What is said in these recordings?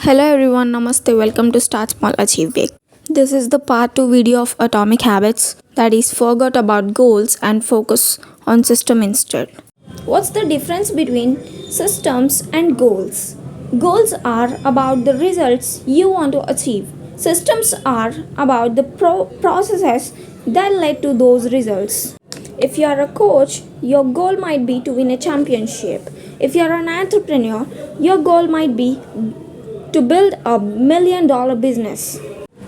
Hello everyone, Namaste. Welcome to Start Small Achieve Big. This is the part 2 video of Atomic Habits, that is, forget about goals and focus on system instead. What's the difference between systems and goals? Goals are about the results you want to achieve. Systems are about the processes that led to those results. If you are a coach, your goal might be to win a championship. If you are an entrepreneur, your goal might be to build $1 million business.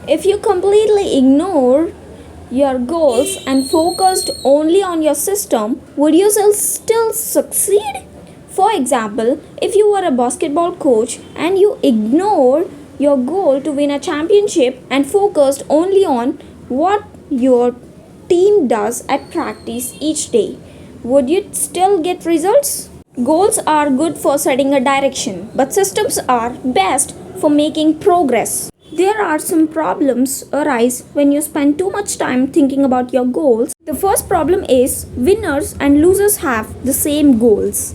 If you completely ignore your goals and focused only on your system, would you still succeed? For example, if you were a basketball coach and you ignored your goal to win a championship and focused only on what your team does at practice each day, would you still get results? Goals are good for setting a direction, but systems are best for making progress. There are some problems arise when you spend too much time thinking about your goals. The first problem is winners and losers have the same goals.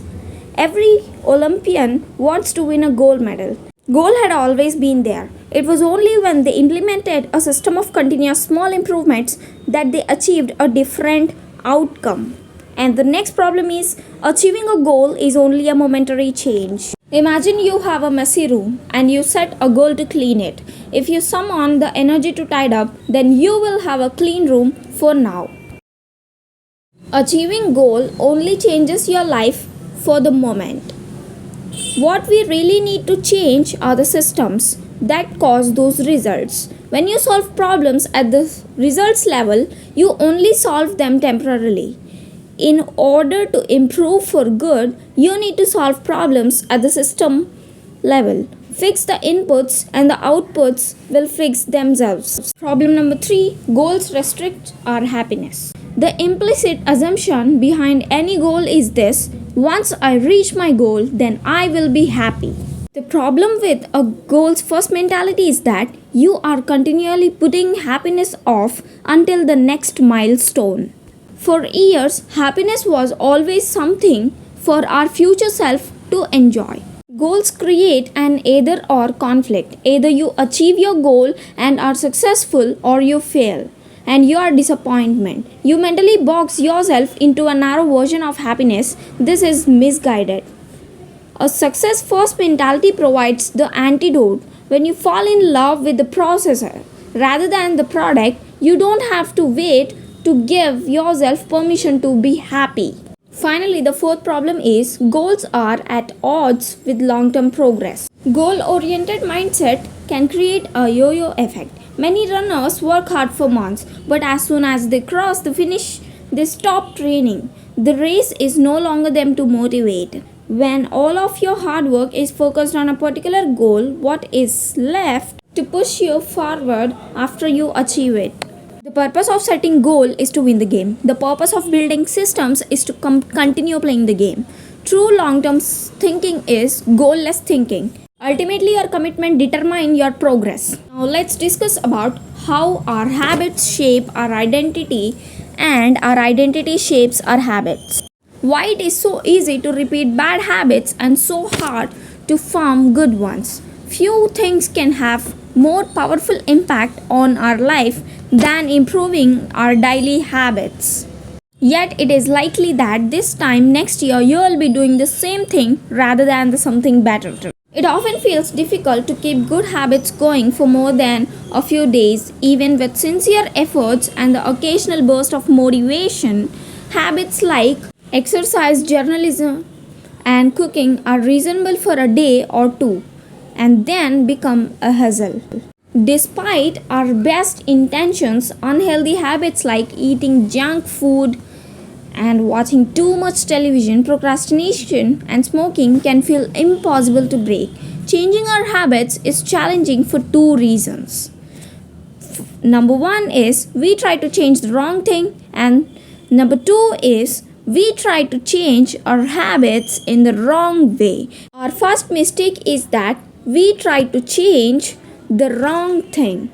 Every Olympian wants to win a gold medal. Goal had always been there. It was only when they implemented a system of continuous small improvements that they achieved a different outcome. And the next problem is achieving a goal is only a momentary change. Imagine you have a messy room and you set a goal to clean it. If you summon the energy to tidy up, then you will have a clean room for now. Achieving goal only changes your life for the moment. What we really need to change are the systems that cause those results. When you solve problems at the results level, you only solve them temporarily. In order to improve for good, you need to solve problems at the system level. Fix the inputs and the outputs will fix themselves. Problem number 3, goals restrict our happiness. The implicit assumption behind any goal is this: once I reach my goal, then I will be happy. The problem with a goals first mentality is that you are continually putting happiness off until the next milestone. For years, happiness was always something for our future self to enjoy. Goals create an either or conflict. Either you achieve your goal and are successful, or you fail and you are disappointment. You mentally box yourself into a narrow version of happiness. This is misguided. A success first mentality provides the antidote. When you fall in love with the processor rather than the product, you don't have to wait to give yourself permission to be happy. Finally, the fourth problem is goals are at odds with long-term progress. Goal-oriented mindset can create a yo-yo effect. Many runners work hard for months, but as soon as they cross the finish, they stop training. The race is no longer them to motivate. When all of your hard work is focused on a particular goal, what is left to push you forward after you achieve it? The purpose of setting goal is to win the game. The purpose of building systems is to continue playing the game. True long-term thinking is goal-less thinking. Ultimately, your commitment determines your progress. Now let's discuss about how our habits shape our identity and our identity shapes our habits. Why it is so easy to repeat bad habits and so hard to form good ones. Few things can have more powerful impact on our life than improving our daily habits. Yet it is likely that this time next year you will be doing the same thing rather than something better. It often feels difficult to keep good habits going for more than a few days. Even with sincere efforts and the occasional burst of motivation, habits like exercise, journalism, and cooking are reasonable for a day or two and then become a hassle. Despite our best intentions, unhealthy habits like eating junk food and watching too much television, procrastination, and smoking can feel impossible to break. Changing our habits is challenging for two reasons. Number 1 is we try to change the wrong thing, and number 2 is we try to change our habits in the wrong way. Our first mistake is that we try to change the wrong thing.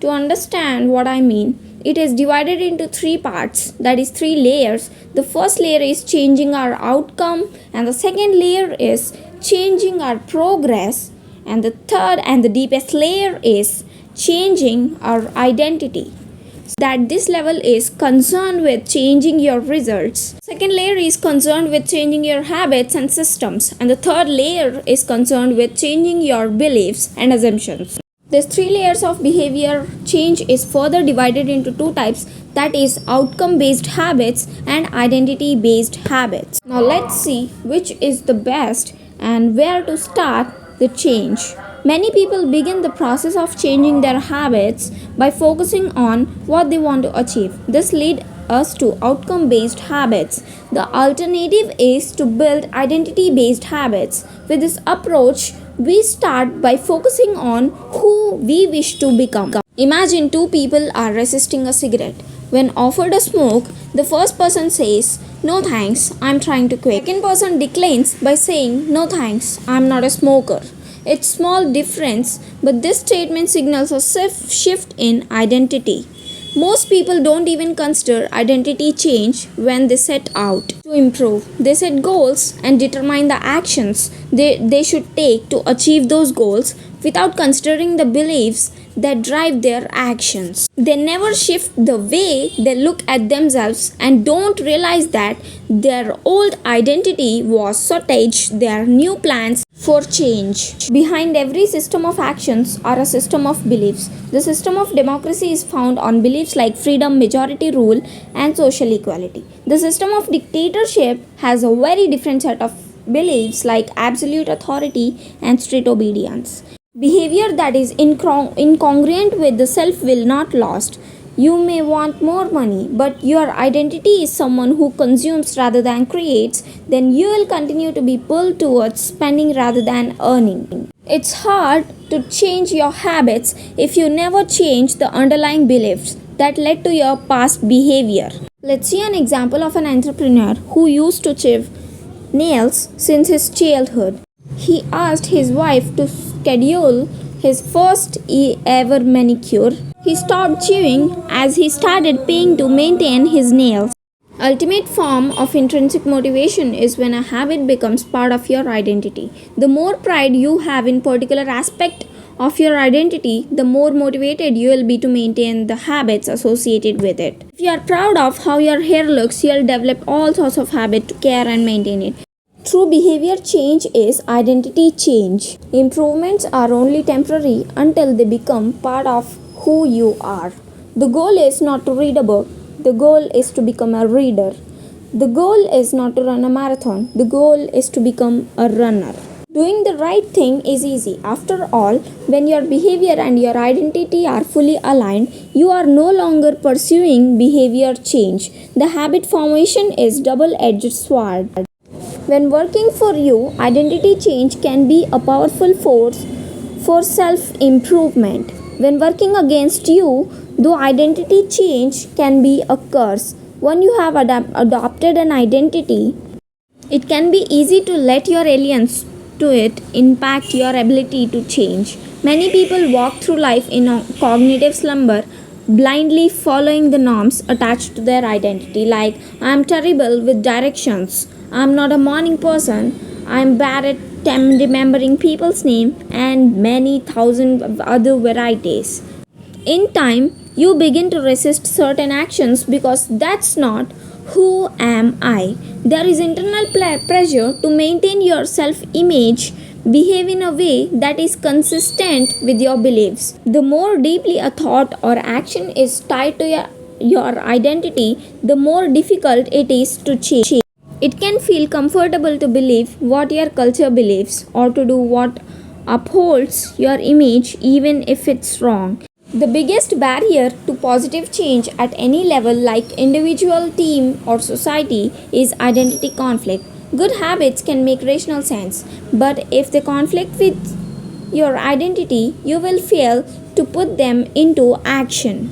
To understand what I mean, it is divided into 3 parts, that is 3 layers. The first layer is changing our outcome, and the second layer is changing our progress, And the third and the deepest layer is changing our identity. That this level is concerned with changing your results. Second layer is concerned with changing your habits and systems. And the third layer is concerned with changing your beliefs and assumptions. These three layers of behavior change is further divided into two types, that is outcome based habits and identity based habits. Now let's see which is the best and where to start the change. Many people begin the process of changing their habits by focusing on what they want to achieve. This leads us to outcome based habits. The alternative is to build identity based habits. With this approach, we start by focusing on who we wish to become. Imagine two people are resisting a cigarette. When offered a smoke, the first person says, "No thanks, I'm trying to quit." The second person declines by saying, "No thanks, I'm not a smoker." It's small difference, but this statement signals a shift in identity. Most people don't even consider identity change when they set out to improve. They set goals and determine the actions they should take to achieve those goals without considering the beliefs that drive their actions. They never shift the way they look at themselves and don't realize that their old identity was sabotaged their new plans for change. Behind every system of actions are a system of beliefs. The system of democracy is found on beliefs like freedom, majority rule, and social equality. The system of dictatorship has a very different set of beliefs like absolute authority and strict obedience. Behavior that is incongruent with the self will not last. You may want more money, but your identity is someone who consumes rather than creates, then you will continue to be pulled towards spending rather than earning. It's hard to change your habits if you never change the underlying beliefs that led to your past behavior. Let's see an example of an entrepreneur who used to chip nails since his childhood. He asked his wife to schedule his first ever manicure. He stopped chewing as he started paying to maintain his nails. Ultimate form of intrinsic motivation is when a habit becomes part of your identity. The more pride you have in particular aspect of your identity, the more motivated you will be to maintain the habits associated with it. If you are proud of how your hair looks, you will develop all sorts of habits to care and maintain it. True behavior change is identity change. Improvements are only temporary until they become part of who you are. The goal is not to read a book, the goal is to become a reader. The goal is not to run a marathon, the goal is to become a runner. Doing the right thing is easy. After all, when your behavior and your identity are fully aligned, you are no longer pursuing behavior change. The habit formation is double-edged sword. When working for you, identity change can be a powerful force for self-improvement. When working against you, though identity change can be a curse. When you have adopted an identity, it can be easy to let your aliens to it impact your ability to change. Many people walk through life in a cognitive slumber, blindly following the norms attached to their identity, like I am terrible with directions, I am not a morning person, I am bad at remembering people's name, and many thousand other varieties. In time, you begin to resist certain actions because that's not who am I. There is internal pressure to maintain your self image, behave in a way that is consistent with your beliefs. The more deeply a thought or action is tied to your identity, the more difficult it is to change. It can feel comfortable to believe what your culture believes or to do what upholds your image even if it's wrong. The biggest barrier to positive change at any level, like individual, team, or society, is identity conflict. Good habits can make rational sense, but if they conflict with your identity, you will fail to put them into action.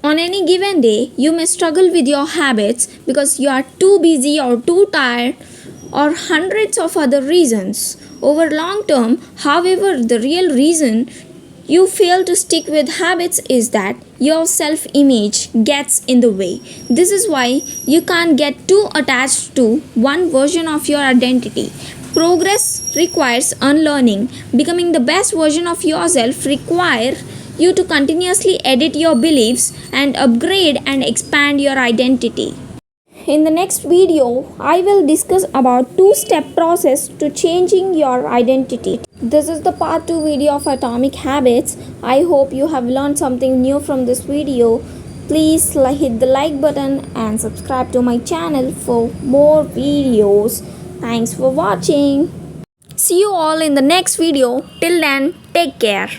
On any given day, you may struggle with your habits because you are too busy or too tired or hundreds of other reasons. Over long term, however, the real reason you fail to stick with habits is that your self image gets in the way. This is why you can't get too attached to one version of your identity. Progress requires unlearning. Becoming the best version of yourself require you to continuously edit your beliefs and upgrade and expand your identity. In the next video, I will discuss about two-step process to changing your identity. This is the part 2 video of Atomic Habits. I hope you have learned something new from this video. Please hit the like button and subscribe to my channel for more videos. Thanks for watching. See you all in the next video. Till then, take care.